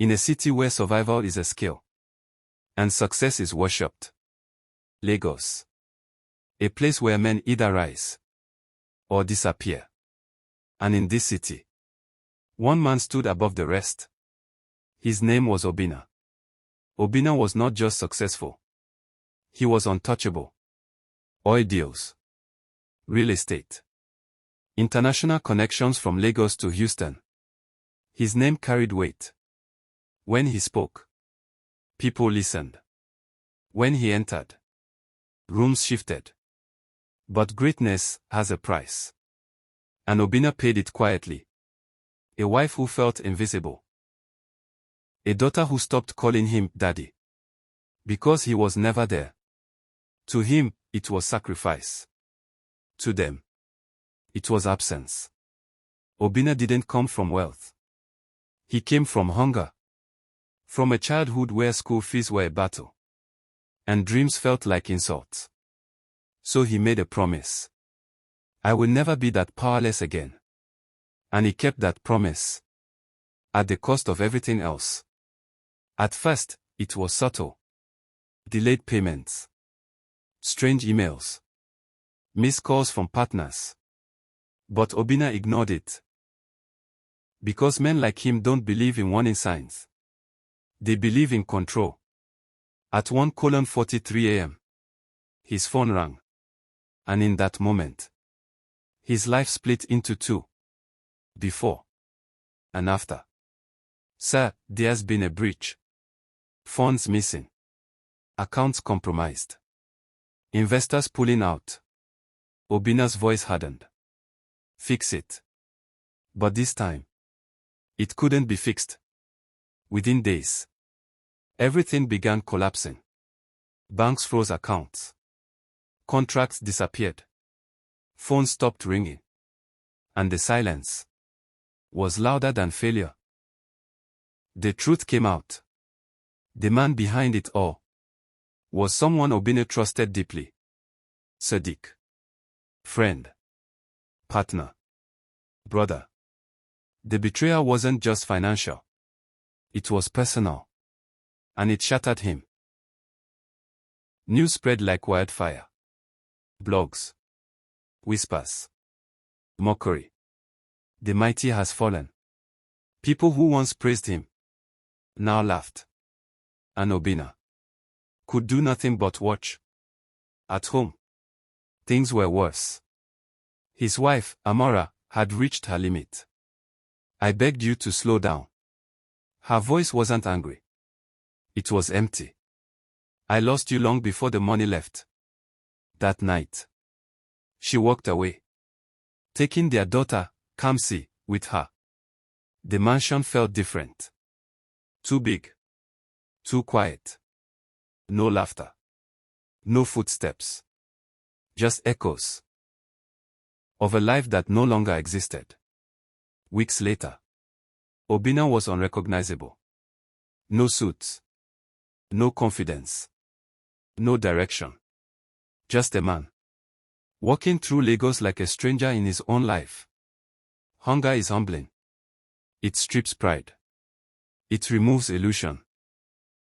In a city where survival is a skill and success is worshipped. Lagos. A place where men either rise or disappear. And in this city, one man stood above the rest. His name was Obinna. Obinna was not just successful. He was untouchable. Oil deals. Real estate. International connections from Lagos to Houston. His name carried weight. When he spoke, people listened. When he entered, rooms shifted. But greatness has a price. And Obinna paid it quietly. A wife who felt invisible. A daughter who stopped calling him daddy. Because he was never there. To him, it was sacrifice. To them, it was absence. Obinna didn't come from wealth. He came from hunger. From a childhood where school fees were a battle. And dreams felt like insults. So he made a promise. I will never be that powerless again. And he kept that promise. At the cost of everything else. At first, it was subtle. Delayed payments. Strange emails. Missed calls from partners. But Obinna ignored it. Because men like him don't believe in warning signs. They believe in control. At 1:43 a.m., his phone rang. And in that moment, his life split into two. Before and after. Sir, there's been a breach. Funds missing. Accounts compromised. Investors pulling out. Obinna's voice hardened. Fix it. But this time, it couldn't be fixed. Within days, everything began collapsing. Banks froze accounts. Contracts disappeared. Phones stopped ringing. And the silence was louder than failure. The truth came out. The man behind it all was someone Obinna trusted deeply. Sadiq. Friend. Partner. Brother. The betrayal wasn't just financial. It was personal. And it shattered him. News spread like wildfire. Blogs. Whispers. Mockery. The mighty has fallen. People who once praised him now laughed. And Obinna could do nothing but watch. At home, things were worse. His wife, Amora, had reached her limit. I begged you to slow down. Her voice wasn't angry. It was empty. I lost you long before the money left. That night, she walked away, taking their daughter, Kamsi, with her. The mansion felt different. Too big. Too quiet. No laughter. No footsteps. Just echoes of a life that no longer existed. Weeks later, Obinna was unrecognizable. No suits. No confidence. No direction. Just a man. Walking through Lagos like a stranger in his own life. Hunger is humbling. It strips pride. It removes illusion.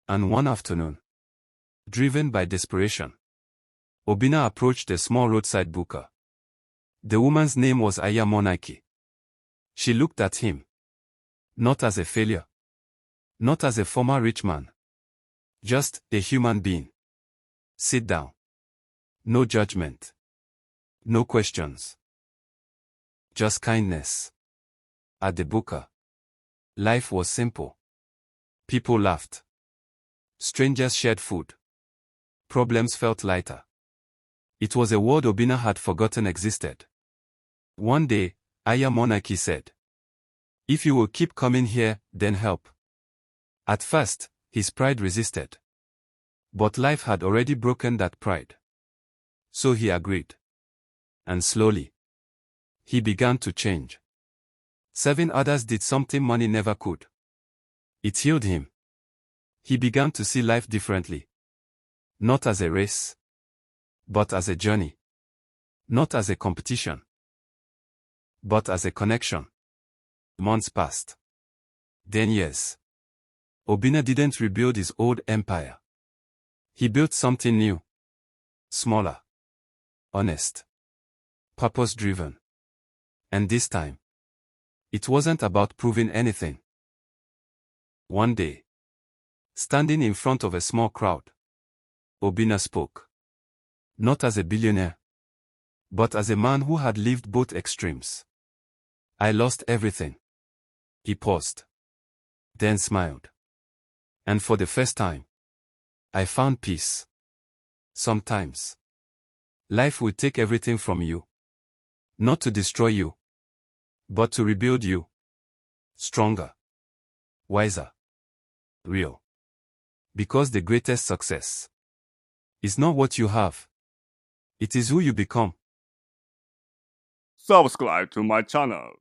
And one afternoon, driven by desperation, Obinna approached a small roadside buka. The woman's name was Aya Monike. She looked at him. Not as a failure. Not as a former rich man. Just a human being. Sit down. No judgment. No questions. Just kindness. At the buka, life was simple. People laughed. Strangers shared food. Problems felt lighter. It was a world Obinna had forgotten existed. One day, Aya Monike said, "If you will keep coming here, then help." At first, his pride resisted. But life had already broken that pride. So he agreed. And slowly, he began to change. Serving others did something money never could. It healed him. He began to see life differently. Not as a race, but as a journey. Not as a competition, but as a connection. Months passed. Then years. Obinna didn't rebuild his old empire. He built something new. Smaller. Honest. Purpose-driven. And this time, it wasn't about proving anything. One day, standing in front of a small crowd, Obinna spoke. Not as a billionaire, but as a man who had lived both extremes. I lost everything. He paused. Then smiled. And for the first time, I found peace. Sometimes, life will take everything from you. Not to destroy you, but to rebuild you. Stronger. Wiser. Real. Because the greatest success is not what you have. It is who you become. Subscribe to my channel.